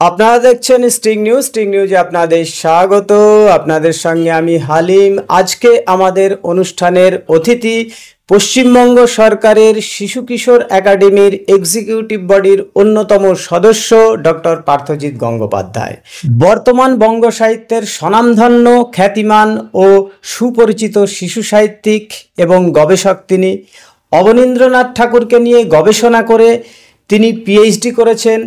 আপনারা দেখছেন স্টিং নিউজে আপনাদের স্বাগত। আপনাদের সঙ্গে আমি হালিম। আজকে আমাদের অনুষ্ঠানের অতিথি পশ্চিমবঙ্গ সরকারের শিশু কিশোর একাডেমির এক্সিকিউটিভ বডির অন্যতম সদস্য ডক্টর পার্থজিৎ গঙ্গোপাধ্যায়। বর্তমান বঙ্গ সাহিত্যের স্বনামধন্য, খ্যাতিমান ও সুপরিচিত শিশু সাহিত্যিক এবং গবেষক তিনি। অবনীন্দ্রনাথ ঠাকুরকে নিয়ে গবেষণা করে তিনি পিএইচডি করেছেন।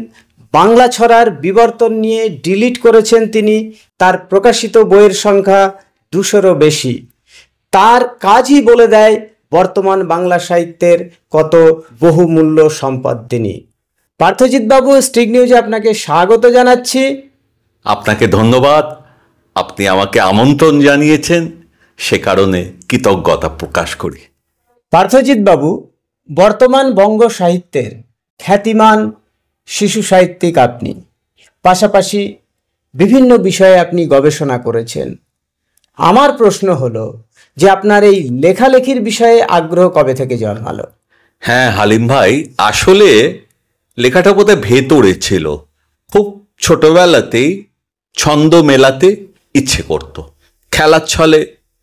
বাংলা ছড়ার বিবর্তন নিয়ে ডিলিট করেছেন তিনি। তার প্রকাশিত বইয়ের সংখ্যা 200-রও বেশি। তার কাজই বলে দেয় বর্তমান বাংলা সাহিত্যের কত বহুমূল্য সম্পদ তিনি। পার্থজিৎ বাবু, স্টিং নিউজে আপনাকে স্বাগত জানাচ্ছি। আপনাকে ধন্যবাদ। আপনি আমাকে আমন্ত্রণ জানিয়েছেন, সে কারণে কৃতজ্ঞতা প্রকাশ করি। পার্থজিৎ বাবু, বর্তমান বঙ্গ সাহিত্যের খ্যাতিমান শিশু সাহিত্যিক আপনি। পাশাপাশি বিভিন্ন বিষয়ে আপনি গবেষণা করেছেন। আমার প্রশ্ন হলো যে আপনার এই লেখালেখির বিষয়ে আগ্রহ কবে থেকে জন্মালো? হ্যাঁ হালিম ভাই, আসলে লেখাটা বোধহয় ভেতরে ছিল। খুব ছোটবেলাতেই ছন্দ মেলাতে ইচ্ছে করত। খেলার ছলে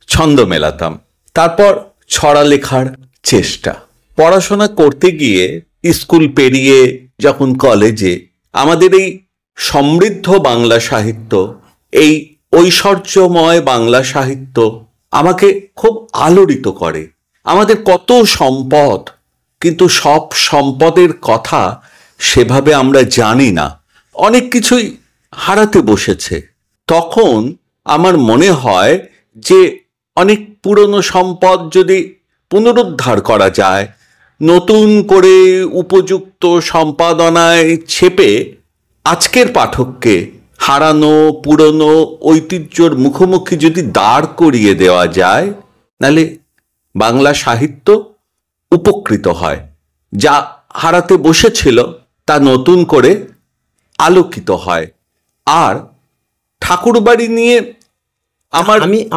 ছন্দ মেলাতাম। তারপর ছড়া লেখার চেষ্টা। পড়াশোনা করতে গিয়ে স্কুল পেরিয়ে যখন কলেজে, আমাদের এই সমৃদ্ধ বাংলা সাহিত্য, এই ঐশ্বর্যময় বাংলা সাহিত্য আমাকে খুব আলোড়িত করে। আমাদের কত সম্পদ, কিন্তু সব সম্পদের কথা সেভাবে আমরা জানি না। অনেক কিছুই হারাতে বসেছে। তখন আমার মনে হয় যে অনেক পুরনো সম্পদ যদি পুনরুদ্ধার করা যায়, নতুন করে উপযুক্ত সম্পাদনায় ছেপে আজকের পাঠককে হারানো পুরনো ঐতিহ্যর মুখোমুখি যদি দাঁড় করিয়ে দেওয়া যায়, নাহলে বাংলা সাহিত্য উপকৃত হয়। যা হারাতে বসেছিল তা নতুন করে আলোকিত হয়। আর ঠাকুরবাড়ি নিয়ে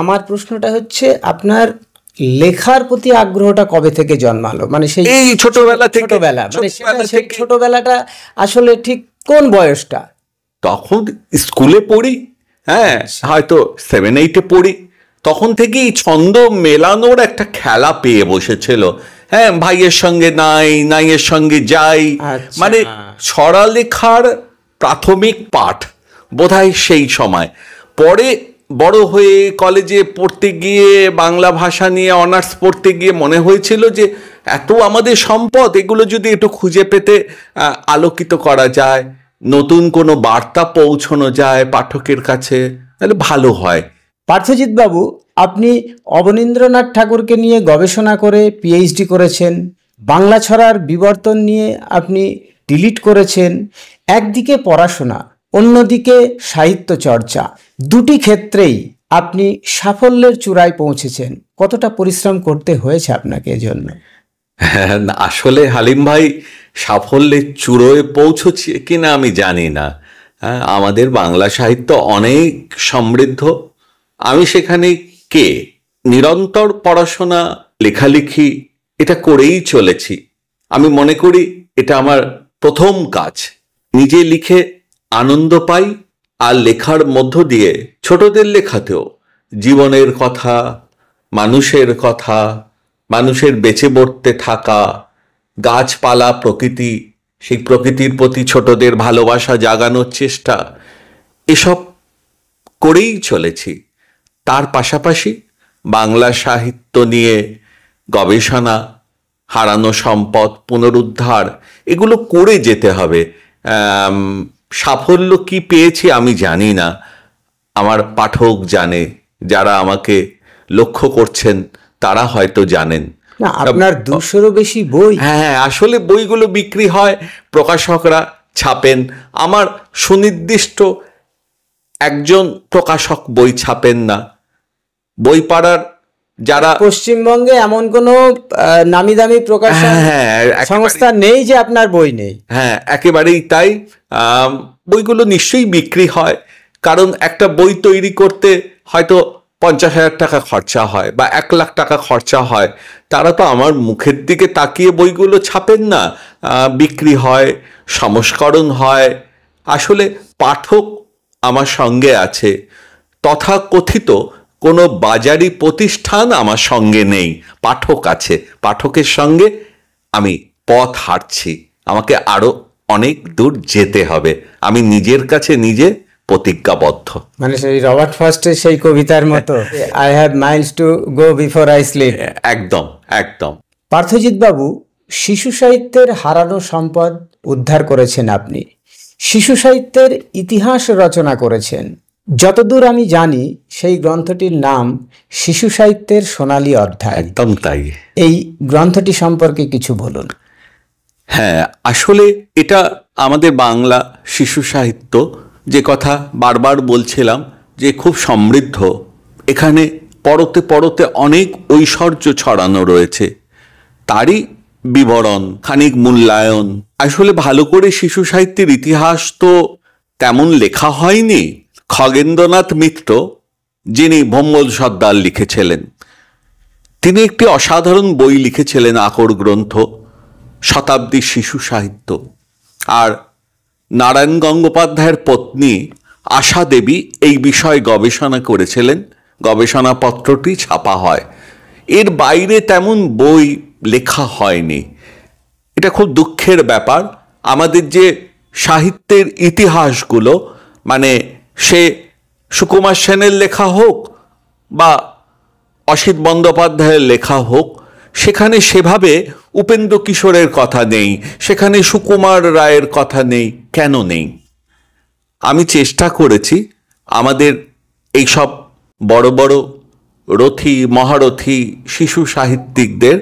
আমার প্রশ্নটা হচ্ছে, আপনার লেখার প্রতি আগ্রহটা কবে থেকে জন্মালো? মানে সেই ছোটবেলাটা আসলে ঠিক কোন বয়সটা? তখন স্কুলে পড়ি, হ্যাঁ, হয়তো 7-8-এ পড়ি। তখন থেকেই ছন্দ মেলানোর একটা খেলা পেয়ে বসেছিল। হ্যাঁ, ভাইয়ের সঙ্গে নাইয়ের সঙ্গে যাই, মানে ছড়া লেখার প্রাথমিক পাঠ বোধহয় সেই সময়। পরে বড় হয়ে কলেজে পড়তে গিয়ে, বাংলা ভাষা নিয়ে অনার্স পড়তে গিয়ে মনে হয়েছিল যে এত আমাদের সম্পদ, এগুলো যদি একটু খুঁজে পেতে আলোকিত করা যায়, নতুন কোনো বার্তা পৌঁছানো যায় পাঠকের কাছে, তাহলে ভালো হয়। পার্থজিৎ বাবু, আপনি অবনীন্দ্রনাথ ঠাকুরকে নিয়ে গবেষণা করে পিএইচডি করেছেন। বাংলা ছড়ার বিবর্তন নিয়ে আপনি ডিলিট করেছেন। একদিকে পড়াশোনা, অন্যদিকে সাহিত্য চর্চা, দুটি ক্ষেত্রেই আপনি সাফল্যের চূড়ায় পৌঁছেছেন। কতটা পরিশ্রম করতে হয়েছে আপনাকে এজন্য? আসলে হালিম ভাই, সাফল্যের চূড়োয় পৌঁছছি কিনা আমি জানি না। আমাদের বাংলা সাহিত্য অনেক সমৃদ্ধ। আমি সেখানে নিরন্তর পড়াশোনা, লেখালেখি এটা করেই চলেছি। আমি মনে করি এটা আমার প্রথম কাজ। নিজে লিখে আনন্দ পাই, আর লেখার মধ্য দিয়ে ছোটদের লেখাতেও জীবনের কথা, মানুষের কথা, মানুষের বেঁচে বর্তে থাকা, গাছপালা, প্রকৃতি, সেই প্রকৃতির প্রতি ছোটদের ভালোবাসা জাগানোর চেষ্টা, এসব করেই চলেছি। তার পাশাপাশি বাংলা সাহিত্য নিয়ে গবেষণা, হারানো সম্পদ পুনরুদ্ধার, এগুলো করে যেতে হবে। সাফল্য কি পেয়েছি আমি জানি না, আমার পাঠক জানে, যারা আমাকে লক্ষ্য করছেন তারা হয়তো জানেন। না, আপনার 200-রও বেশি বই। হ্যাঁ, আসলে বইগুলো বিক্রি হয়, প্রকাশকরা ছাপেন। আমার সুনির্দিষ্ট একজন প্রকাশক বই ছাপেন না। বই পাড়ার যারা পশ্চিমবঙ্গে এমন কোনো নামি দামি প্রকাশক সংস্থা নেই যে আপনার বই নেই। হ্যাঁ, একেবারেই তাই। বইগুলো নিশ্চয়ই বিক্রি হয়, কারণ একটা বই তৈরি করতে হয়তো 50,000 টাকা খরচা হয় বা 1 লাখ টাকা খরচা হয়। তারা তো আমার মুখের দিকে তাকিয়ে বইগুলো ছাপেন না। বিক্রি হয়, সংস্করণ হয়, আসলে পাঠক আমার সঙ্গে আছে, তথাকথিত কোনো বাজারি প্রতিষ্ঠান আমার সঙ্গে নেই, পাঠক আছে। পাঠকের সঙ্গে আমি পথ হাঁটছি, আমাকে আরো অনেক দূর যেতে হবে, আমি নিজের কাছে নিজে প্রতিজ্ঞাবদ্ধ। মানে সেই রবার্ট ফার্স্টের সেই কবিতার মতো, I have Miles to go before I sleep. একদম একদম। পার্থজিৎ বাবু, শিশু সাহিত্যের হারানো সম্পদ উদ্ধার করেছেন আপনি, শিশু সাহিত্যের ইতিহাস রচনা করেছেন। যতদূর আমি জানি সেই গ্রন্থটির নাম শিশু সাহিত্যের সোনালী অধ্যায়। একদম তাই। এই গ্রন্থটি সম্পর্কে কিছু বলুন। হ্যাঁ, আসলে এটা আমাদের বাংলা শিশু সাহিত্য, যে কথা বারবার বলছিলাম যে খুব সমৃদ্ধ, এখানে পরতে পরতে অনেক ঐশ্বর্য ছড়ানো রয়েছে, তারই বিবরণ, খানিক মূল্যায়ন। আসলে ভালো করে শিশু সাহিত্যের ইতিহাস তো তেমন লেখা হয়নি। খগেন্দ্রনাথ মিত্র, যিনি ভম্বল সর্দার লিখেছিলেন, তিনি একটি অসাধারণ বই লিখেছিলেন, আকর গ্রন্থ, শতাব্দীর শিশু সাহিত্য। আর নারায়ণ গঙ্গোপাধ্যায়ের পত্নী আশা দেবী এই বিষয়ে গবেষণা করেছিলেন, গবেষণাপত্রটি ছাপা হয়। এর বাইরে তেমন বই লেখা হয়নি। এটা খুব দুঃখের ব্যাপার। আমাদের যে সাহিত্যের ইতিহাসগুলো, মানে সে সুকুমার সেনের লেখা হোক বা অসিত বন্দ্যোপাধ্যায়ের লেখা হোক, সেখানে সেভাবে উপেন্দ্র কিশোরের কথা নেই, সেখানে সুকুমার রায়ের কথা নেই। কেন নেই? আমি চেষ্টা করেছি আমাদের এইসব বড় বড় রথী মহারথী শিশু সাহিত্যিকদের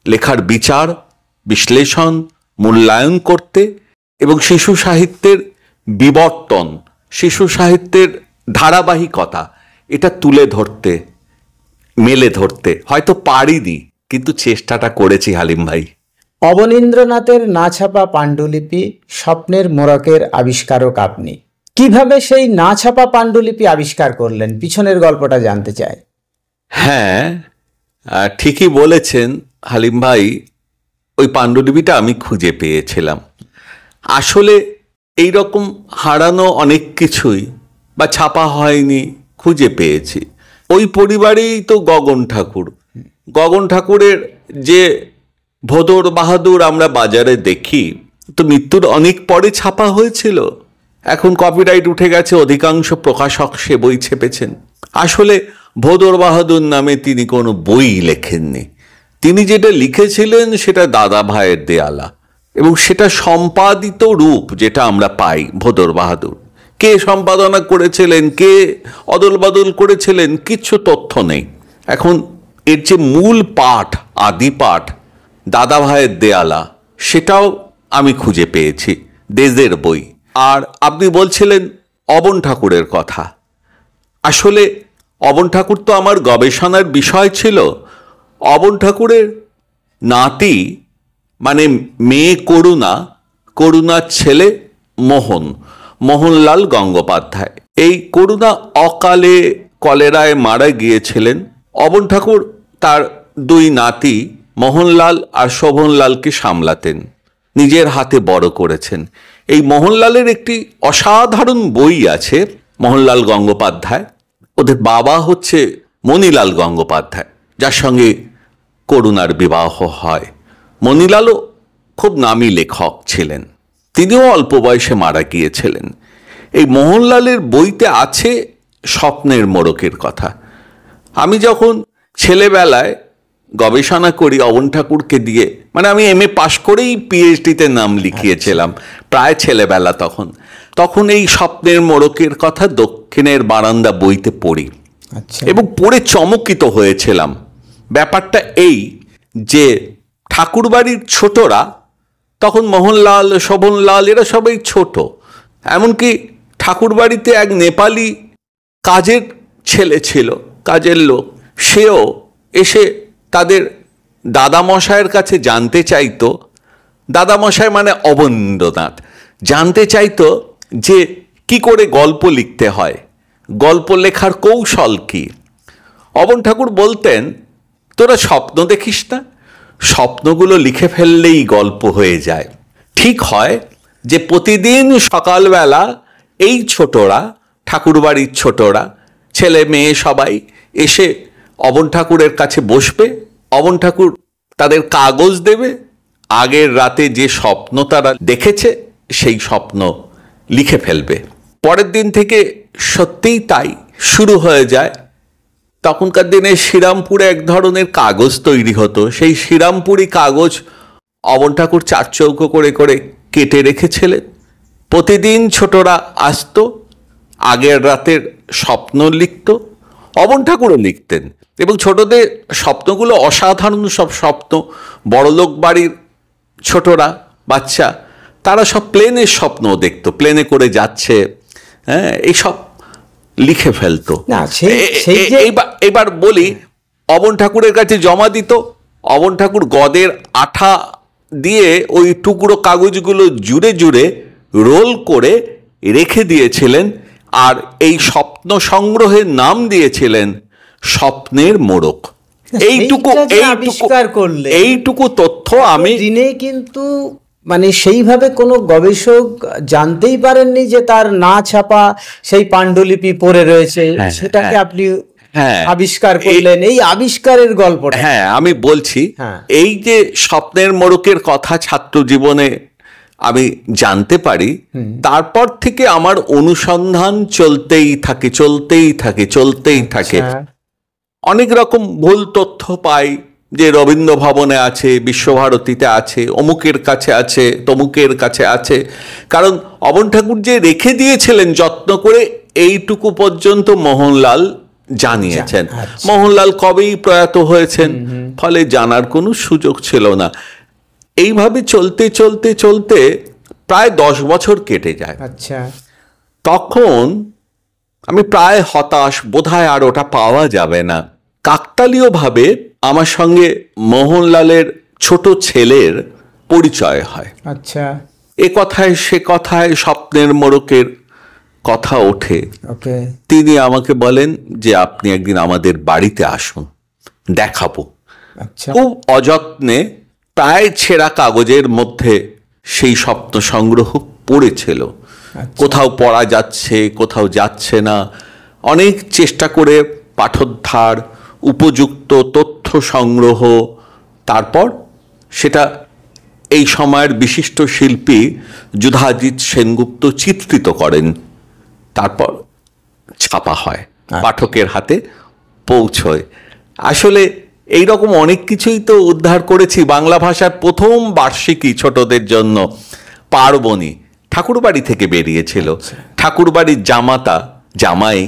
লেখার বিচার, বিশ্লেষণ, মূল্যায়ন করতে এবং শিশু সাহিত্যের বিবর্তন, শিশু সাহিত্যের ধারাবাহিকতা, এটা তুলে ধরতে, মেলে ধরতে। হয়তো পারিনি, কিন্তু চেষ্টাটা করেছি হালিম ভাই। অবনীন্দ্রনাথের না ছাপা পাণ্ডুলিপি, স্বপ্নের মোড়কের আবিষ্কারক আপনি। কিভাবে সেই না ছাপা পাণ্ডুলিপি আবিষ্কার করলেন, পিছনের গল্পটা জানতে চাই। হ্যাঁ, ঠিকই বলেছেন হালিম ভাই, ওই পাণ্ডুলিপিটা আমি খুঁজে পেয়েছিলাম। আসলে এই রকম হারানো অনেক কিছুই বা ছাপা হয়নি খুঁজে পেয়েছি। ওই পরিবারেই তো গগন ঠাকুর। গগন ঠাকুরের যে ভোদর বাহাদুর আমরা বাজারে দেখি, তো মৃত্যুর অনেক পরে ছাপা হয়েছিল। এখন কপিরাইট উঠে গেছে, অধিকাংশ প্রকাশক সে বই ছেপেছেন। আসলে ভোদর বাহাদুর নামে তিনি কোনো বই লেখেননি। তিনি যেটা লিখেছিলেন সেটা দাদা ভাইয়ের দেয়ালা, এবং সেটা সম্পাদিত রূপ যেটা আমরা পাই ভোদর বাহাদুর। কে সম্পাদনা করেছিলেন, কে অদল বদল করেছিলেন, কিচ্ছু তথ্য নেই। এখন এর যে মূল পাঠ, আদি পাঠ দাদা ভাইয়ের দেয়ালা, সেটাও আমি খুঁজে পেয়েছি, দেশের বই। আর আপনি বলছিলেন অবন ঠাকুরের কথা। আসলে অবন ঠাকুর তো আমার গবেষণার বিষয় ছিল। অবন ঠাকুরের নাতি, মানে মেয়ে করুণা, করুণার ছেলে মোহনলাল গঙ্গোপাধ্যায়। এই করুণা অকালে কলেরায় মারা গিয়েছিলেন। অবন ঠাকুর তার দুই নাতি মোহনলাল আর শোভনলালকে সামলাতেন, নিজের হাতে বড় করেছেন। এই মোহনলালের একটি অসাধারণ বই আছে, মোহনলাল গঙ্গোপাধ্যায়। ওদের বাবা হচ্ছে মণিলাল গঙ্গোপাধ্যায়, যার সঙ্গে করুণার বিবাহ হয়। মণিলালও খুব নামী লেখক ছিলেন, তিনিও অল্প বয়সে মারা গিয়েছিলেন। এই মোহনলালের বইতে আছে স্বপ্নের মোড়কের কথা। আমি যখন ছেলেবেলায় গবেষণা করি অবন ঠাকুরকে দিয়ে, মানে আমি এমএ পাশ করেই পিএইচডিতে নাম লিখিয়েছিলাম, প্রায় ছেলেবেলা তখন এই স্বপ্নের মোড়কের কথা দক্ষিণের বারান্দা বইতে পড়ি, এবং পড়ে চমকিত হয়েছিলাম। ব্যাপারটা এই যে ঠাকুরবাড়ির ছোটরা তখন, মোহনলাল, শোভনলাল, এরা সবাই ছোট। এমনকি ঠাকুরবাড়িতে এক নেপালি কাজের ছেলে ছিল, কাজের লোক, সেও এসে তাদের দাদামশায়ের কাছে জানতে চাইতো, দাদামশাই মানে অবনীন্দ্রনাথ, জানতে চাইতো যে কি করে গল্প লিখতে হয়, গল্প লেখার কৌশল কি। অবন ঠাকুর বলতেন, তোরা স্বপ্ন দেখিস না, স্বপ্নগুলো লিখে ফেললেই গল্প হয়ে যায়। ঠিক হয়, যে প্রতিদিন সকালবেলা এই ছোটরা, ঠাকুরবাড়ির ছোটরা, ছেলে মেয়ে সবাই এসে অবন ঠাকুরের কাছে বসবে, অবন ঠাকুর তাদের কাগজ দেবে, আগের রাতে যে স্বপ্ন তারা দেখেছে সেই স্বপ্ন লিখে ফেলবে। পরের দিন থেকে সত্যিই তাই শুরু হয়ে যায়। তখনকার দিনে শ্রীরামপুরে এক ধরনের কাগজ তৈরি হতো, সেই শ্রীরামপুরি কাগজ অবন ঠাকুর চার চৌকো করে করে কেটে রেখেছিলেন। প্রতিদিন ছোটরা আসতো, আগের রাতের স্বপ্ন লিখত, অবন ঠাকুরও লিখতেন, এবং ছোটদের স্বপ্নগুলো অসাধারণ সব স্বপ্ন। বড়লোক বাড়ির ছোটরা, বাচ্চা, তারা সব প্লেনের স্বপ্ন দেখতো, প্লেনে করে যাচ্ছে, হ্যাঁ, এইসব লিখে ফেলতো। এবার বলি, অবন ঠাকুরের কাছে জমা দিত, অবন ঠাকুর গদের আঠা দিয়ে ওই টুকরো কাগজগুলো জুড়ে জুড়ে রোল করে রেখে দিয়েছিলেন, আর এই স্বপ্ন সংগ্রহের নাম দিয়েছিলেন স্বপ্নের মোড়ক। এইটুকু তথ্য আমি দিনে কিন্তু মানে সেইভাবে কোনো গবেষক জানতেই পারেননি যে তার না ছাপা সেই পাণ্ডুলিপি পড়ে রয়েছে, সেটাকে আপনি আবিষ্কার করলেন। এই আবিষ্কারের গল্পটা, হ্যাঁ, আমি বলছি, এই যে স্বপ্নের মোড়কের কথা ছাত্র জীবনে আমি জানতে পারি, তারপর থেকে আমার অনুসন্ধান চলতেই থাকে। অনেক রকম ভুল তথ্য পাই যে রবীন্দ্র ভবনে আছে, বিশ্বভারতীতে আছে, অমুকের কাছে আছে, তমুকের কাছে আছে। কারণ অবন ঠাকুর যে রেখে দিয়েছিলেন যত্ন করে, এইটুকু পর্যন্ত মোহনলাল জানিয়েছেন। মোহনলাল কবেই প্রয়াত হয়েছেন, ফলে জানার কোনো সুযোগ ছিল না। এইভাবে চলতে চলতে চলতে প্রায় 10 বছর কেটে যায়। আচ্ছা, তখন আমি প্রায় হতাশ, বোধহয় আর ওটা পাওয়া যাবে না। কাকতালীয়ভাবে আমার সঙ্গে মোহনলালের ছোট ছেলের পরিচয় হয়। আচ্ছা, এ কথায় সে কথায় স্বপ্নের মোড়কের কথা ওঠে। তিনি আমাকে বলেন যে আপনি একদিন আমাদের বাড়িতে আসুন, দেখাবো। খুব অযত্নে প্রায় ছেঁড়া কাগজের মধ্যে সেই স্বপ্ন সংগ্রহ পড়েছিল। কোথাও পড়া যাচ্ছে, কোথাও যাচ্ছে না। অনেক চেষ্টা করে পাঠোদ্ধার, উপযুক্ত তথ্য সংগ্রহ, তারপর সেটা এই সময়ের বিশিষ্ট শিল্পী যুধাজিৎ সেনগুপ্ত চিত্রিত করেন, তারপর ছাপা হয়, পাঠকের হাতে পৌঁছয়। আসলে এইরকম অনেক কিছুই তো উদ্ধার করেছি। বাংলা ভাষার প্রথম বার্ষিকী ছোটদের জন্য পার্বণী ঠাকুরবাড়ি থেকে বেরিয়েছিল। ঠাকুরবাড়ির জামাই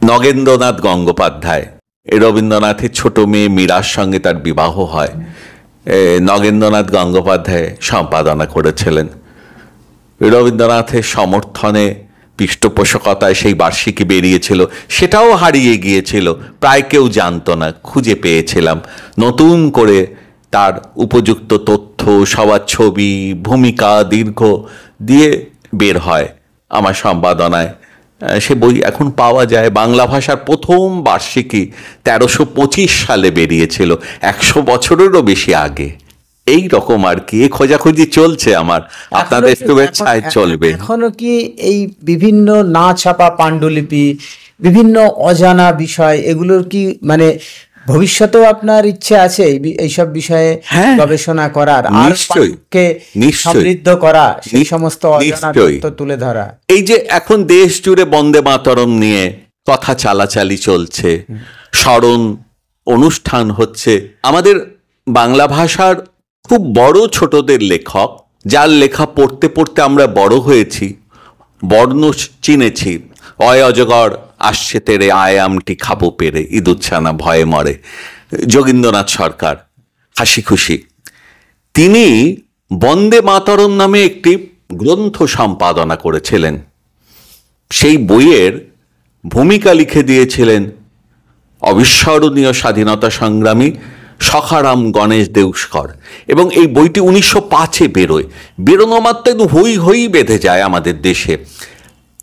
নগেন্দ্রনাথ গঙ্গোপাধ্যায়। রবীন্দ্রনাথের ছোট মেয়ে মীরার সঙ্গে তার বিবাহ হয়। নগেন্দ্রনাথ গঙ্গোপাধ্যায় সম্পাদনা করেছিলেন। রবীন্দ্রনাথের সমর্থনে, পৃষ্ঠপোষকতায় সেই বার্ষিকী বেরিয়েছিল। সেটাও হারিয়ে গিয়েছিল, প্রায় কেউ জানতো না। খুঁজে পেয়েছিলাম, নতুন করে তার উপযুক্ত তথ্য, সবার ছবি, ভূমিকা, দীর্ঘ দিয়ে বের হয় আমার সম্পাদনায়। সে বই এখন পাওয়া যায়। বাংলা ভাষার প্রথম বার্ষিকী 1325 সালে বেরিয়েছিল, 100 বছরেরও বেশি আগে। এই রকম আর কি, খোঁজাখুঁজি চলছে আমার, আপনাদের শুভেচ্ছায় চলবে। এখনো কি এই বিভিন্ন না ছাপা পাণ্ডুলিপি, বিভিন্ন অজানা বিষয়, এগুলোর কি মানে ভবিষ্যতেও আপনার ইচ্ছে আছে এইসব বিষয়ে গবেষণা করার, আর সমৃদ্ধ করা, সেই সমস্ত অজানা তথ্য তুলে ধরা? এই যে এখন দেশ জুড়ে বন্দে মাতরম নিয়ে কথা চালাচালি চলছে, স্মরণ অনুষ্ঠান হচ্ছে। আমাদের বাংলা ভাষার খুব বড় ছোটদের লেখক, যার লেখা পড়তে পড়তে আমরা বড় হয়েছি, বর্ণ চিনেছি। অয় অজগর আসছে তেরে, আয় আমটি খাবো পেরে, ইঁদুরছানা ভয়ে মরে, যোগীন্দ্রনাথ সরকার, হাসি খুশি। তিনি বন্দে মাতরম নামে একটি গ্রন্থ সম্পাদনা করেছিলেন। সেই বইয়ের ভূমিকা লিখে দিয়েছিলেন অবিস্মরণীয় স্বাধীনতা সংগ্রামী সখারাম গণেশ দেউস্কর। এবং এই বইটি 1905-এ বেরোয়। বেরোনো মাত্র হই হই বেঁধে যায় আমাদের দেশে।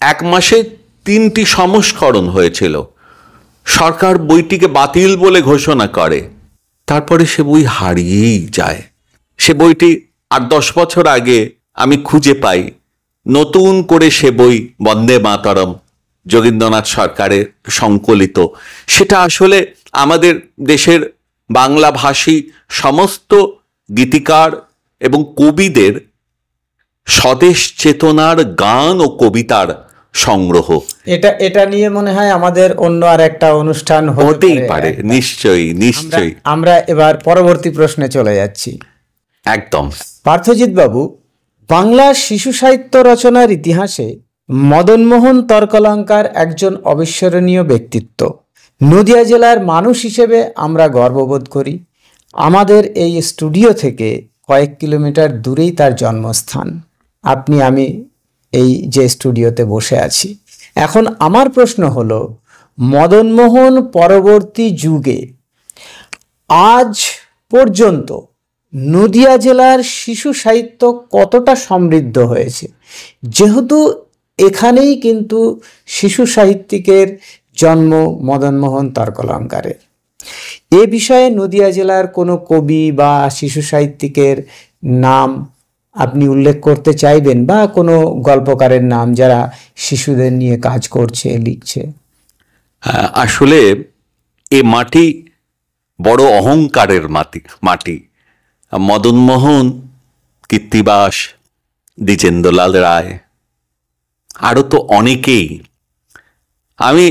1 মাসে 3টি সংস্করণ হয়েছিল। সরকার বইটিকে বাতিল বলে ঘোষণা করে, তারপরে সে বই হারিয়েই যায়। সে বইটি 8-10 বছর আগে আমি খুঁজে পাই নতুন করে সে বই বন্দে মাতরম যোগীন্দ্রনাথ সরকারের সংকলিত, সেটা আসলে আমাদের দেশের বাংলাভাষী সমস্ত গীতিকার এবং কবিদের স্বদেশ চেতনার গান ও কবিতার সংগ্রহ। এটা নিয়ে মনে হয় আমাদের অন্য আর একটা অনুষ্ঠান হতেই পারে। নিশ্চয়ই নিশ্চয়ই। আমরা এবার পরবর্তী প্রশ্নে চলে যাচ্ছি। একদম। পার্থজিৎ বাবু, বাংলা শিশু সাহিত্য রচনার ইতিহাসে মদনমোহন তর্কলঙ্কার একজন অবিস্মরণীয় ব্যক্তিত্ব। নদিয়া জেলার মানুষ হিসেবে আমরা গর্ববোধ করি। আমাদের এই স্টুডিও থেকে কয়েক কিলোমিটার দূরেই তার জন্মস্থান। আমি এই যে স্টুডিওতে বসে আছি, এখন আমার প্রশ্ন হলো, মদনমোহন পরবর্তী যুগে আজ পর্যন্ত নদিয়া জেলার শিশু সাহিত্য কতটা সমৃদ্ধ হয়েছে? যেহেতু এখানেই কিন্তু শিশু সাহিত্যিকের জন্ম মদনমোহন তর্কলঙ্কারের, এ বিষয়ে নদিয়া জেলার কোনো কবি বা শিশু সাহিত্যিকের নাম আপনি উল্লেখ করতে চাইবেন, বা কোনো গল্পকারের নাম যারা শিশুদের নিয়ে কাজ করছে, লিখছে? আসলে এ মাটি বড় অহংকারের মাটি। মদনমোহন, কীর্তিবাস, দ্বিজেন্দ্রলাল রায়, আরও তো অনেকেই। আমি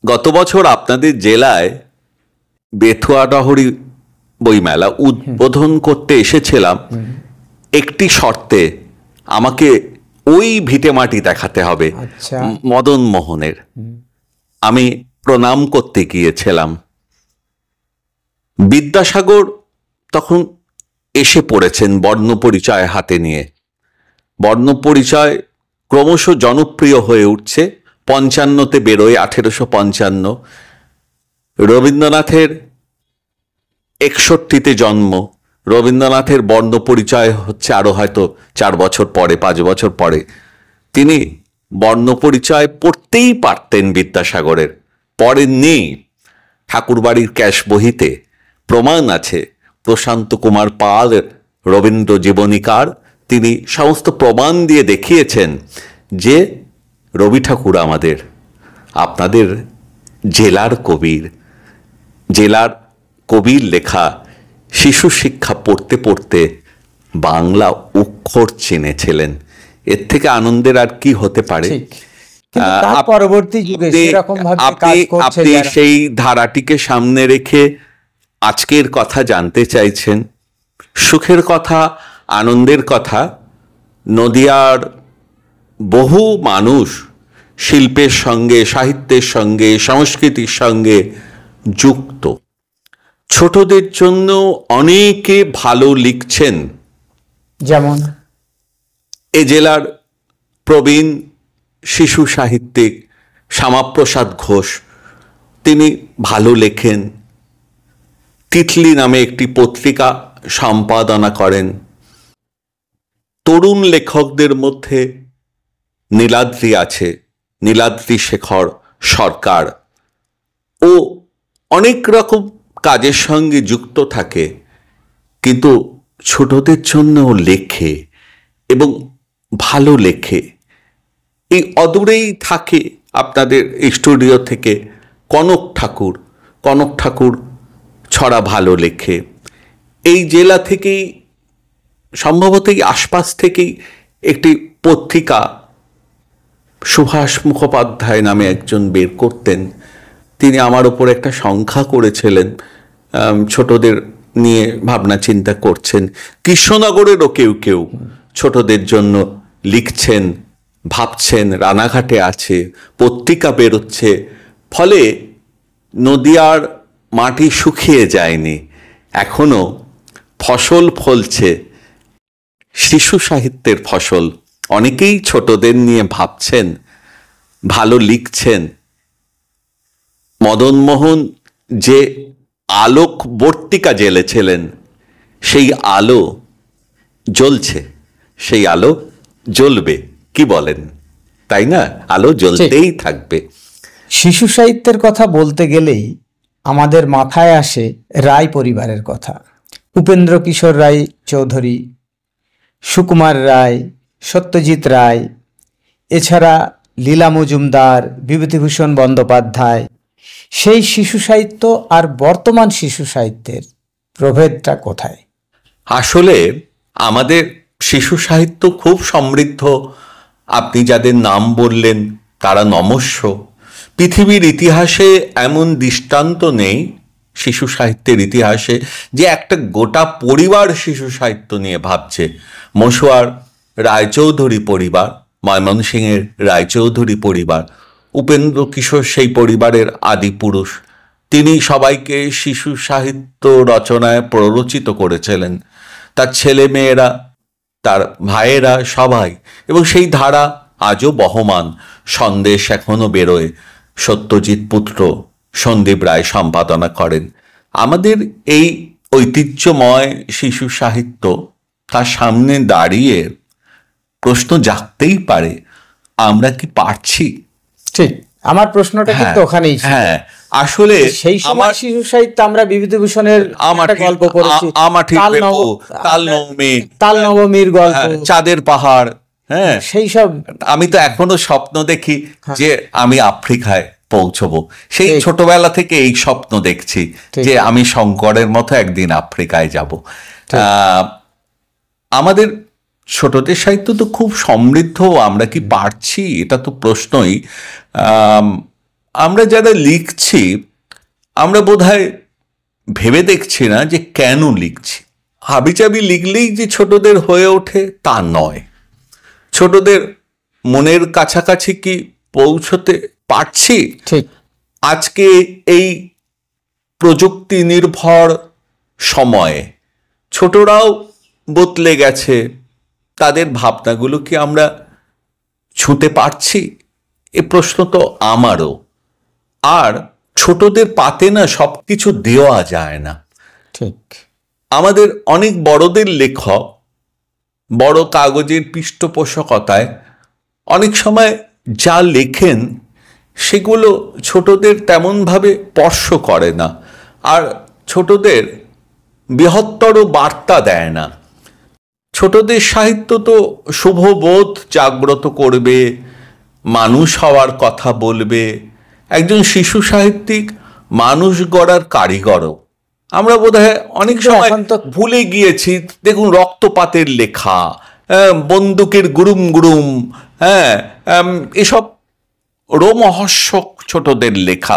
গত বছর আপনাদের জেলায় বেথুয়াডহরি বইমেলা উদ্বোধন করতে এসেছিলাম। একটি শর্তে, আমাকে ওই ভিটে মাটি দেখাতে হবে মদনমোহনের। আমি প্রণাম করতে গিয়েছিলাম। বিদ্যাসাগর তখন এসে পড়েছেন বর্ণপরিচয় হাতে নিয়ে। বর্ণপরিচয় ক্রমশ জনপ্রিয় হয়ে উঠছে। 55-তে বেরোয়, 1855। রবীন্দ্রনাথের 61-তে জন্ম। রবীন্দ্রনাথের বর্ণপরিচয় হচ্ছে আরো হয়তো 4 বছর পরে, 5 বছর পরে। তিনি বর্ণপরিচয় পড়তেই পারতেন বিদ্যাসাগরের, পড়েননি। ঠাকুরবাড়ির ক্যাশ বহিতে প্রমাণ আছে। প্রশান্ত কুমার পাল রবীন্দ্র জীবনীকার, তিনি সমস্ত প্রমাণ দিয়ে দেখিয়েছেন যে রবি ঠাকুর আপনাদের জেলার কবির লেখা শিশু শিক্ষা পড়তে পড়তে বাংলা অক্ষর চিনেছিলেন। এর থেকে আনন্দের আর কি হতে পারে? পরবর্তী যুগে আপনি সেই ধারাটিকে সামনে রেখে আজকের কথা জানতে চাইছেন। সুখের কথা, আনন্দের কথা। নদিয়ার বহু মানুষ শিল্পের সঙ্গে, সাহিত্যের সঙ্গে, সংস্কৃতির সঙ্গে যুক্ত। ছোটদের জন্য অনেকে ভালো লিখছেন। যেমন এ জেলার প্রবীণ শিশু সাহিত্যিক শ্যামাপ্রসাদ ঘোষ, তিনি ভালো লেখেন। তিতলি নামে একটি পত্রিকা সম্পাদনা করেন। তরুণ লেখকদের মধ্যে নীলাদ্রি আছে, নীলাদ্রি শেখর সরকার। ও অনেক রকম কাজের সঙ্গে যুক্ত থাকে, কিন্তু ছোটদের জন্য লেখে এবং ভালো লেখে। এই অদূরেই থাকে আপনাদের স্টুডিও থেকে কনক ঠাকুর ছড়া ভালো লেখে। এই জেলা থেকেই, সম্ভবত এই আশপাশ থেকেই একটি পত্রিকা সুভাষ মুখোপাধ্যায় নামে একজন বের করতেন। তিনি আমার ওপর একটা সংখ্যা করেছিলেন, ছোটদের নিয়ে ভাবনা চিন্তা করছেন। কৃষ্ণনগরেরও কেউ ছোটদের জন্য লিখছেন, ভাবছেন। রানাঘাটে আছে, পত্রিকা বেরোচ্ছে। ফলে নদিয়ার মাটি শুকিয়ে যায়নি, এখনো ফসল ফলছে, শিশু সাহিত্যের ফসল। অনেকেই ছোটদের নিয়ে ভাবছেন, ভালো লিখছেন। মদনমোহন যে আলোকবর্তিকা জ্বেলেছিলেন, সেই আলো জ্বলছে, সেই আলো জ্বলবে, কি বলেন? তাই না? আলো জ্বলতেই থাকবে। শিশু সাহিত্যের কথা বলতে গেলেই আমাদের মাথায় আসে রায় পরিবারের কথা। উপেন্দ্র কিশোর রায় চৌধুরী, সুকুমার রায়, সত্যজিৎ রায়, এছাড়া লীলা মজুমদার, বিভূতিভূষণ বন্দ্যোপাধ্যায়, সেই শিশু সাহিত্য আর বর্তমান শিশু সাহিত্যের প্রভেদটা কোথায়? আসলে আমাদের শিশু সাহিত্য খুব সমৃদ্ধ। আপনি যাদের নাম বললেন তারা নমস্য। পৃথিবীর ইতিহাসে এমন দৃষ্টান্ত নেই শিশু সাহিত্যের ইতিহাসে যে একটা গোটা পরিবার শিশু সাহিত্য নিয়ে ভাবছে। মশুয়ার রায়চৌধুরী পরিবার, ময়মনসিংহের রায়চৌধুরী পরিবার, উপেন্দ্র কিশোর সেই পরিবারের আদি পুরুষ। তিনি সবাইকে শিশু সাহিত্য রচনায় প্ররোচিত করেছিলেন, তার ছেলে মেয়েরা, তার ভাইয়েরা সবাই, এবং সেই ধারা আজও বহমান। সন্দেশ এখনো বেরোয়, সত্যজিৎ পুত্র সন্দীপ রায় সম্পাদনা করেন। আমাদের এই ঐতিহ্যময় শিশু সাহিত্য, তার সামনে দাঁড়িয়ে প্রশ্ন জাগতেই পারে, আমরা কি পারছি? ঠিক, আমার প্রশ্নটা কিন্তু ওখানেই ছিল। হ্যাঁ, আসলে সেই সময় শিশু সাহিত্য আমরা বিভূতিভূষণের একটা গল্প পড়েছি, তাল নবমীর গল্প, চাঁদের পাহাড়। হ্যাঁ, সেই সব। আমি তো এখনো স্বপ্ন দেখি যে আমি আফ্রিকায় পৌঁছবো। সেই ছোটবেলা থেকে এই স্বপ্ন দেখছি যে আমি শঙ্করের মতো একদিন আফ্রিকায় যাব। আমাদের ছোটদের সাহিত্য তো খুব সমৃদ্ধ, আমরা কি পারছি? এটা তো প্রশ্নই। আমরা যারা লিখছি, আমরা বোধহয় ভেবে দেখছি না যে কেন লিখছি। হাবিজাবি লিখলেই যে ছোটদের হয়ে ওঠে তা নয়। ছোটদের মনের কাছাকাছি কি পৌঁছতে পারছি? ঠিক। আজকে এই প্রযুক্তি নির্ভর সময়ে ছোটরাও বদলে গেছে, তাদের ভাবনাগুলো কি আমরা ছুঁতে পারছি? এ প্রশ্ন তো আমারও। আর ছোটদের পাতে না সব কিছু দেওয়া যায় না। ঠিক। আমাদের অনেক বড়দের লেখক বড় কাগজের পৃষ্ঠপোষকতায় অনেক সময় যা লেখেন সেগুলো ছোটদের তেমনভাবে স্পর্শ করে না, আর ছোটদের বৃহত্তর বার্তা দেয় না। ছোটদের সাহিত্য তো শুভবোধ জাগ্রত করবে, মানুষ হওয়ার কথা বলবে। একজন শিশু সাহিত্যিক মানুষ গড়ার কারিগরও। আমরা বোধহয় অনেক সময় ভুলে গিয়েছি। দেখুন, রক্তপাতের লেখা, বন্দুকের গুরুম গুরুম, হ্যাঁ, এসব রোমহর্ষক ছোটদের লেখা,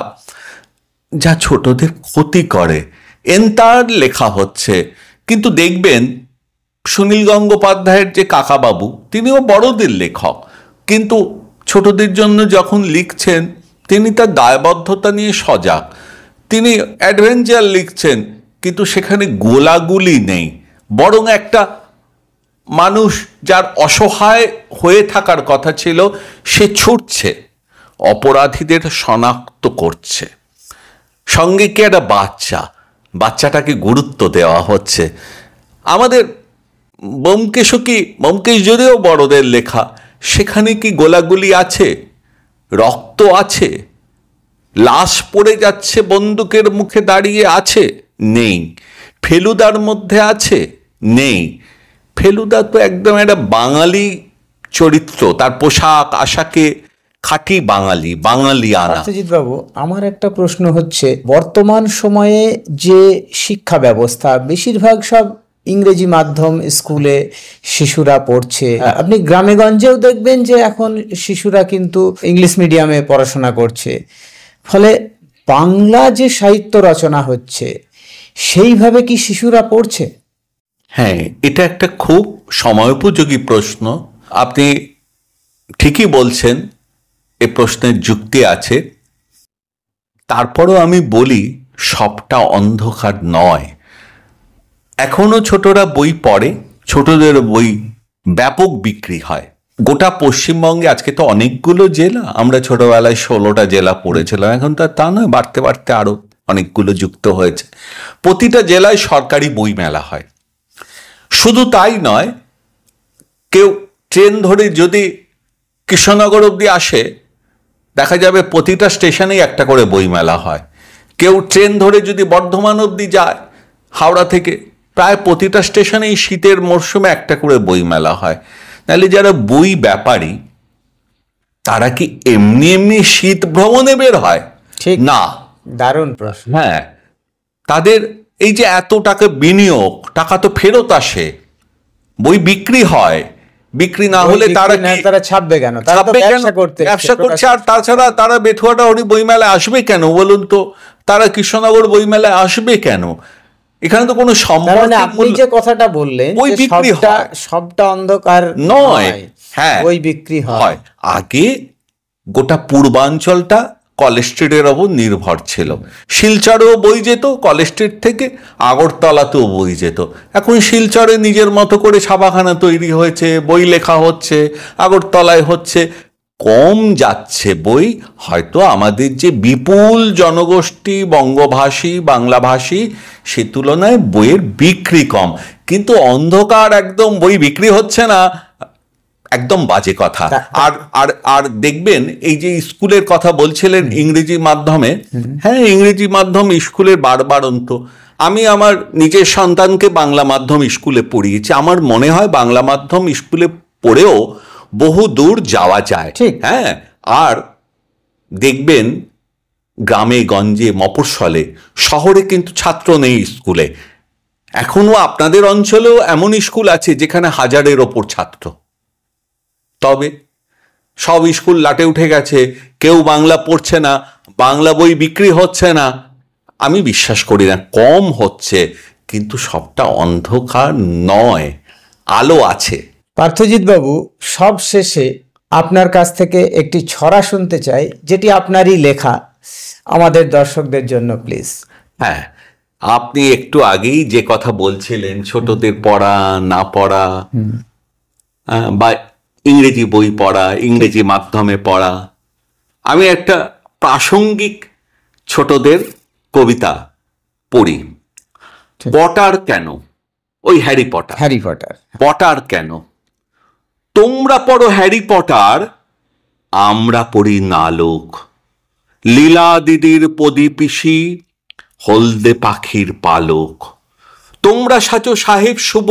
যা ছোটদের ক্ষতি করে, এন্তার লেখা হচ্ছে। কিন্তু দেখবেন সুনীল গঙ্গোপাধ্যায়ের যে কাকাবাবু, তিনিও বড়দের লেখক, কিন্তু ছোটদের জন্য যখন লিখছেন তিনি তার দায়বদ্ধতা নিয়ে সজাগ। তিনি অ্যাডভেঞ্চার লিখছেন, কিন্তু সেখানে গোলাগুলি নেই, বরং একটা মানুষ যার অসহায় হয়ে থাকার কথা ছিল সে ছুটছে, অপরাধীদের শনাক্ত করছে। সঙ্গে কি একটা বাচ্চাটাকে গুরুত্ব দেওয়া হচ্ছে। আমাদের ব্যোমকেশ যদিও বড়দের লেখা, সেখানে কি গোলাগুলি আছে? রক্ত আছে? লাশ পড়ে যাচ্ছে বন্দুকের মুখে দাঁড়িয়ে আছে? নেই। ফেলুদার মধ্যে আছে? নেই। ফেলুদা তো একদম একটা বাঙালি চরিত্র, তার পোশাক আশাকে খাঁটি বাঙালি আনা। সত্যজিৎ বাবু, আমার একটা প্রশ্ন হচ্ছে, বর্তমান সময়ে যে শিক্ষা ব্যবস্থা, বেশিরভাগ সব ইংরেজি মাধ্যম স্কুলে শিশুরা পড়ছে। আপনি গ্রামে গঞ্জেও দেখবেন যে এখন শিশুরা কিন্তু ইংলিশ মিডিয়ামে পড়াশোনা করছে। ফলে বাংলা যে সাহিত্য রচনা হচ্ছে সেইভাবে কি শিশুরা পড়ছে? হ্যাঁ, এটা একটা খুব সময়োপযোগী প্রশ্ন। আপনি ঠিকই বলছেন, এ প্রশ্নের যুক্তি আছে। তারপরও আমি বলি, সবটা অন্ধকার নয়। এখনো ছোটরা বই পড়ে, ছোটদের বই ব্যাপক বিক্রি হয় গোটা পশ্চিমবঙ্গে। আজকে তো অনেকগুলো জেলা, আমরা ছোটবেলায় 16টা জেলা পড়েছিলাম, এখন তো তা নয়, বাড়তে বাড়তে আরো অনেকগুলো যুক্ত হয়েছে। প্রতিটা জেলায় সরকারি বই মেলা হয়। শুধু তাই নয়, কেউ ট্রেন ধরে যদি কৃষ্ণনগর অবধি আসে, দেখা যাবে প্রতিটা স্টেশনেই একটা করে বই মেলা হয়। কেউ ট্রেন ধরে যদি বর্ধমান অবধি যায় হাওড়া থেকে, প্রায় প্রতিটা স্টেশনেই শীতের মরশুমে একটা করে বই মেলা হয়। তাহলে যারা বই ব্যাপারী তারা কি এমনি এমনি শীত ভ্রমণে বের হয়? ঠিক না। দারুণ প্রশ্ন। হ্যাঁ, তাদের এই যে এত টাকা বিনিয়োগ, টাকা তো ফেরত আসে, বই বিক্রি হয়, বিক্রি না হলে তারা তারা ছাপবে কেন? তারা তো ব্যবসা করছে। আর তাছাড়া তারা বেথুয়াটা বইমেলায় আসবে কেন বলুন তো? তারা কৃষ্ণনগর বইমেলায় আসবে কেন? এখানে তো কোনো সম্পর্ক। আপনি যে কথাটা বললেন বই বিক্রি হয়, সবটা অন্ধকার নয়। হ্যাঁ, বই বিক্রি হয়। আগে গোটা পূর্বাঞ্চলটা কলেজ স্ট্রিটের ওপর নির্ভর ছিল। শিলচরেও বই যেত কলেজ স্ট্রিট থেকে, আগরতলাতেও বই যেত। এখন শিলচরে নিজের মতো করে ছাপাখানা তৈরি হয়েছে, বই লেখা হচ্ছে, আগরতলায় হচ্ছে, কম যাচ্ছে বই। হয়তো আমাদের যে বিপুল জনগোষ্ঠী বঙ্গভাষী বাংলাভাষী, সে তুলনায় বইয়ের বিক্রি কম। কিন্তু অন্ধকার একদম বই বিক্রি হচ্ছে না, একদম বাজে কথা। আর আর আর দেখবেন, এই যে স্কুলের কথা বলছিলেন ইংরেজি মাধ্যমে, হ্যাঁ, ইংরেজি মাধ্যম স্কুলের বারবারন্ত। আমি আমার নিজের সন্তানকে বাংলা মাধ্যম স্কুলে পড়িয়েছি। আমার মনে হয় বাংলা মাধ্যম স্কুলে পড়েও বহু দূর যাওয়া যায়। হ্যাঁ, আর দেখবেন গ্রামে গঞ্জে মফস্বলে, শহরে কিন্তু ছাত্র নেই স্কুলে। এখনো আপনাদের অঞ্চলেও এমন স্কুল আছে যেখানে 1000-এর ওপর ছাত্র। তবে সব স্কুল লাটে উঠে গেছে, কেউ বাংলা পড়ছে না, বাংলা বই বিক্রি হচ্ছে না। আমি বিশ্বাস করি না, কম হচ্ছে, কিন্তু সবটা অন্ধকার নয়, আলো আছে। পার্থজিৎ বাবু, সব শেষে আপনার কাছ থেকে একটি ছড়া শুনতে চাই, যেটি আপনারই লেখা, আমাদের দর্শকদের জন্য প্লিজ। হ্যাঁ, আপনি একটু আগেই যে কথা বলছিলেন, ছোটদের পড়া না পড়া বা ইংরেজি বই পড়া, ইংরেজি মাধ্যমে পড়া, আমি একটা প্রাসঙ্গিক ছোটদের কবিতা পড়ি। পটার কেন, ওই হ্যারি পটার। পটার কেন, তোমরা পড়ো হ্যারি পটার, আমরা পড়ি নালক। লীলা দিদির প্রদীপিসি, হলদে পাখির পালক। তোমরা সাজো সাহেব শুভ,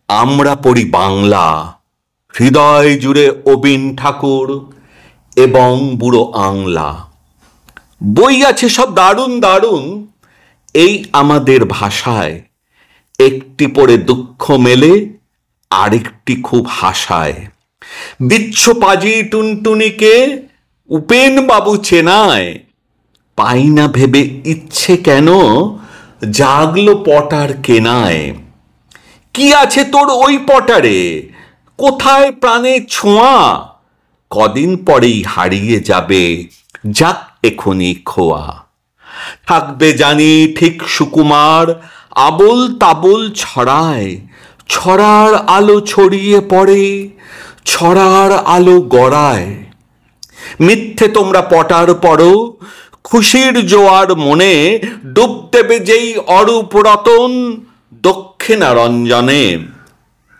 আমরা পড়ি বাংলা। হৃদয় জুড়ে অবিন ঠাকুর এবং বুড়ো আংলা। বই আছে সব দারুণ দারুণ এই আমাদের ভাষায়। একটি পড়ে দুঃখ মেলে, আরেকটি খুব হাসায়। বিচ্ছ পাজি টুনটুনিকে উপেন বাবু চেনায়। পাই না ভেবে ইচ্ছে কেন, জাগলো পটার কেনায়। কি আছে তোর ওই পটারে, কোথায় প্রাণে ছোঁয়া? কদিন পরেই হারিয়ে যাবে, যাক এখনই খোয়া। থাকবে জানি ঠিক সুকুমার, আবোল তাবোল ছড়ায়। ছড়ার আলো ছড়িয়ে পড়ে, ছড়ার আলো গড়ায়। মিথ্যে তোমরা পটার পড়ো, খুশির জোয়ার মনে ডুব দেবে যেই অরূপ রতন দক্ষিণারঞ্জনে।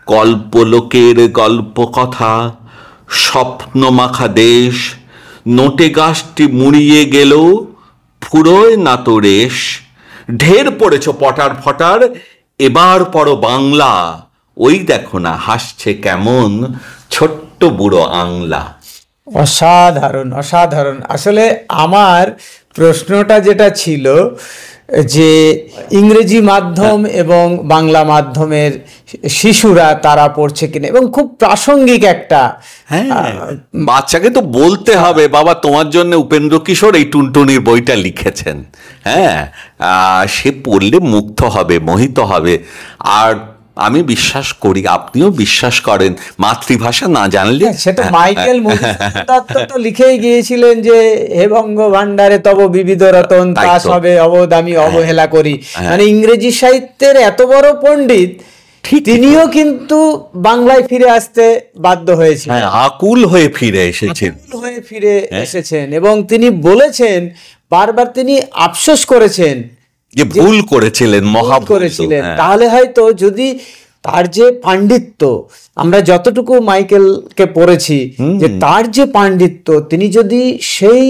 গল্পলোকের গল্প কথা, স্বপ্ন মাখা দেশ, নোটে গাছটি মুড়িয়ে গেল, ফুরোয় না তো রেশ। ঢের পড়েছ পটার ফটার, এবার পড়ো বাংলা। ওই দেখো না হাসছে কেমন ছোট্ট বুড়ো আংলা। অসাধারণ, অসাধারণ। আসলে আমার প্রশ্নটা যেটা ছিল যে ইংরেজি মাধ্যম এবং বাংলা মাধ্যমের শিশুরা তারা পড়ছে কিনা, এবং খুব প্রাসঙ্গিক একটা। হ্যাঁ, বাচ্চাকে তো বলতে হবে, বাবা তোমার জন্য উপেন্দ্র কিশোর এই টুনটুনির বইটা লিখেছেন। হ্যাঁ, সে পড়লে মুগ্ধ হবে, মোহিত হবে। আর আমি বিশ্বাস করি, আপনিও বিশ্বাস করেন, মাতৃভাষা না জানলে। সেটা মাইকেল মধুসূদন তো লিখেই গিয়েছিলেন যে হে বঙ্গ ভান্ডারে তব বিবিধ রতন, তা সবে অবোধ আমি অবহেলা করি। মানে ইংরেজি সাহিত্যের এত বড় পণ্ডিত, তিনিও কিন্তু বাংলায় ফিরে আসতে বাধ্য হয়েছেন, আকুল হয়ে ফিরে এসেছেন। এবং তিনি বলেছেন বারবার, তিনি আফসোস করেছেন যে ভুল করেছিলেন, মহা করেছিলেন। তাহলে হয়তো যদি তার যে পাণ্ডিত্য, আমরা যতটুকু মাইকেলকে পড়েছি, যে তার যে পাণ্ডিত্য, তিনি যদি সেই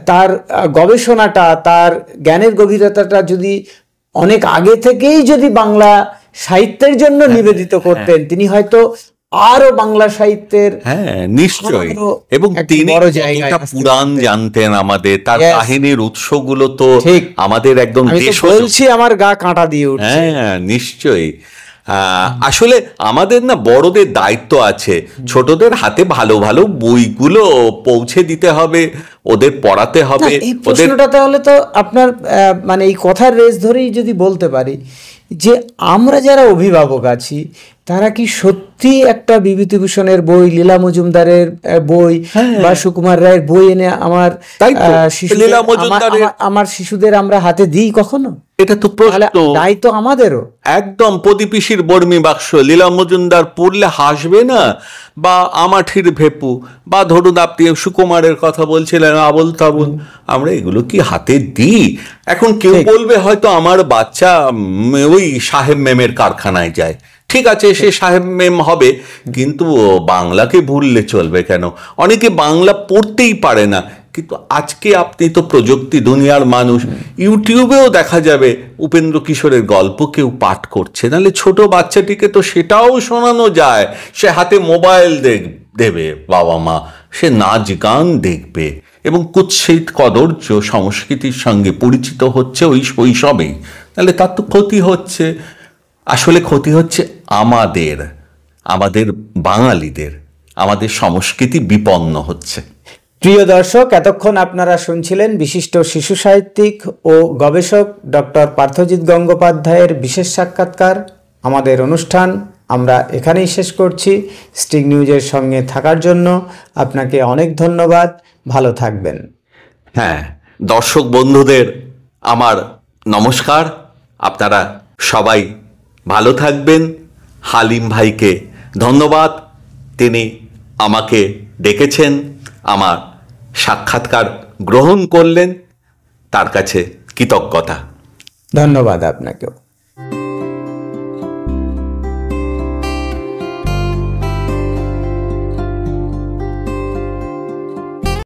তার গবেষণাটা, তার জ্ঞানের গভীরতাটা যদি অনেক আগে থেকেই যদি বাংলা সাহিত্যের জন্য নিবেদিত করতেন, তিনি হয়তো আরো বাংলা সাহিত্যের হ্যাঁ নিশ্চয়ই, আরো এবং একটা তিনি বড় জায়গায় কতটা আসতে পুরাণ জানতেন, আমাদের তার Yes. কাহিনীর উৎসগুলো তো ঠিক। আমাদের একদম আমি তো দেশজ। বলছি আমার গা কাঁটা দিয়ে উঠছে। হ্যাঁ নিশ্চয়ই। আসলে আমাদের না বড়দের দায়িত্ব আছে, ছোটদের হাতে ভালো ভালো বইগুলো পৌঁছে দিতে হবে, ওদের পড়াতে না, হবে, এই ওদের প্রশ্নটা তাহলে তো আপনার মানে এই কথার রেস ধরেই যদি বলতে পারি যে আমরা যারা অভিভাবক আছি তারা কি সত্যি একটা বিভূতিভূষণের বই, লীলা মজুমদারের বই বা সুকুমার রায়ের বই এনে আমার তাই তো, শিশুদের লীলা মজুমদারের- আমার শিশুদের আমরা হাতে দিই কখনো? এটা তো তাহলে প্রশ্ন। দায়িত্ব আমাদেরও। একদম প্রদীপিসির বর্মী বাক্স লীলা মজুমদার পড়লে হাসবে না, বা আমাঠির ভেপু, বা ধরুন আপনি সুকুমারের কথা বলছিলেন আবল তাবল, আমরা এগুলো কি হাতে দিই? এখন কেউ বলবে হয়তো আমার বাচ্চা ওই সাহেব মেমের কারখানায় যায়, ঠিক আছে সে সাহেব মেম হবে, কিন্তু বাংলাকে ভুললে চলবে কেন? অনেকে বাংলা পড়তেই পারে না, কিন্তু আজকে আপনি তো প্রযুক্তি দুনিয়ার মানুষ, ইউটিউবেও দেখা যাবে উপেন্দ্র কিশোরের গল্প কেউ পাঠ করছে, নাহলে ছোট বাচ্চাটিকে তো সেটাও শোনানো যায়, সে হাতে মোবাইল দেবে বাবা মা, সে নাচ গান দেখবে এবং কুৎসিত কদর্য সংস্কৃতির সঙ্গে পরিচিত হচ্ছে ওই শৈশবেই, তাহলে তার তো ক্ষতি হচ্ছে। আসলে ক্ষতি হচ্ছে আমাদের বাঙালিদের, আমাদের সংস্কৃতি বিপন্ন হচ্ছে। প্রিয় দর্শক, এতক্ষণ আপনারা শুনছিলেন বিশিষ্ট শিশু সাহিত্যিক ও গবেষক ডক্টর পার্থজিৎ গঙ্গোপাধ্যায়ের বিশেষ সাক্ষাৎকার। আমাদের অনুষ্ঠান আমরা এখানেই শেষ করছি। স্টিং নিউজের সঙ্গে থাকার জন্য আপনাকে অনেক ধন্যবাদ। ভালো থাকবেন। হ্যাঁ, দর্শক বন্ধুদের আমার নমস্কার, আপনারা সবাই ভালো থাকবেন। হালিম ভাইকে ধন্যবাদ, তিনি আমাকে ডেকেছেন, আমার সাক্ষাৎকার গ্রহণ করলেন, তার কাছে কৃতজ্ঞতা। ধন্যবাদ আপনাকেও।